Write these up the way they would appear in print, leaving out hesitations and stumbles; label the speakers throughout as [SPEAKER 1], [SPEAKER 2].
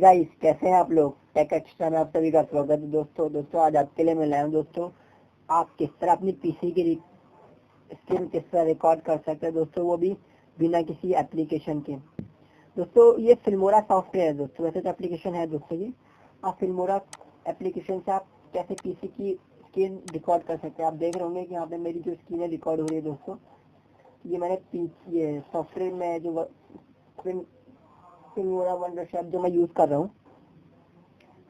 [SPEAKER 1] Guys, कैसे हैं आप लोग। टेक एक्स्ट्रा में आप सभी का स्वागत है दोस्तों आज आपके लिए मैं लाया हूँ दोस्तों, आप किस तरह अपनी पीसी की स्क्रीन किस तरह रिकॉर्ड कर सकते हैं दोस्तों, वो भी बिना किसी एप्लीकेशन के। दोस्तों ये फिल्मोरा सॉफ्टवेयर है दोस्तों, वैसे तो एप्लीकेशन है दोस्तों ये। आप फिल्मोरा एप्लीकेशन से आप कैसे पीसी की स्क्रीन रिकॉर्ड कर सकते हैं। आप देख रहे होंगे कि यहाँ पे मेरी जो स्क्रीन है रिकॉर्ड हो रही है दोस्तों। ये मैंने ये सॉफ्टवेयर में जो फिल्मोरा वंडरशॉप जो मैं यूज़ कर रहा हूँ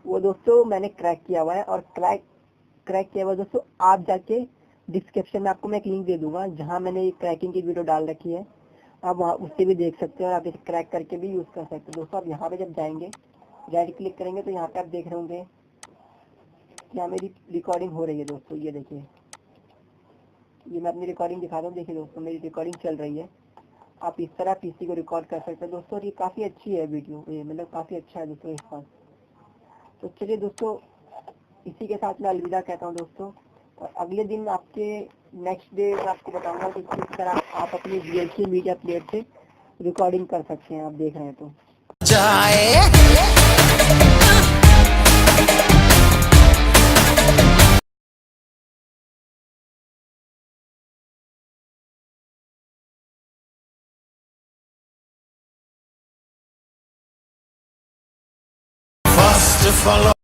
[SPEAKER 1] वो दोस्तों मैंने क्रैक किया हुआ है। और क्रैक किया हुआ दोस्तों, आप जाके डिस्क्रिप्शन में आपको मैं एक लिंक दे दूंगा जहाँ मैंने ये क्रैकिंग की वीडियो डाल रखी है। आप वहाँ उससे भी देख सकते हो और आप इसे क्रैक करके भी यूज़ कर सकते हो दोस्तों। आप यहाँ पे जब जाएंगे राइट क्लिक करेंगे तो यहाँ पे आप देख रहे होंगे यहाँ मेरी रिकॉर्डिंग हो रही है दोस्तों। ये देखिए, ये मैं अपनी रिकॉर्डिंग दिखा रहा हूँ। देखिए दोस्तों, मेरी रिकॉर्डिंग चल रही है। आप इस तरह पीसी को रिकॉर्ड कर सकते हैं दोस्तों। और ये काफ़ी अच्छी है वीडियो, ये मतलब काफ़ी अच्छा है दोस्तों रिस्पॉन्स। तो चलिए दोस्तों, इसी के साथ मैं अलविदा कहता हूँ दोस्तों। और अगले दिन आपके नेक्स्ट डे आपको बताऊंगा कि किस तरह आप अपनी वीएलसी मीडिया प्लेयर से रिकॉर्डिंग कर सकते हैं। आप देख रहे हैं तो
[SPEAKER 2] to follow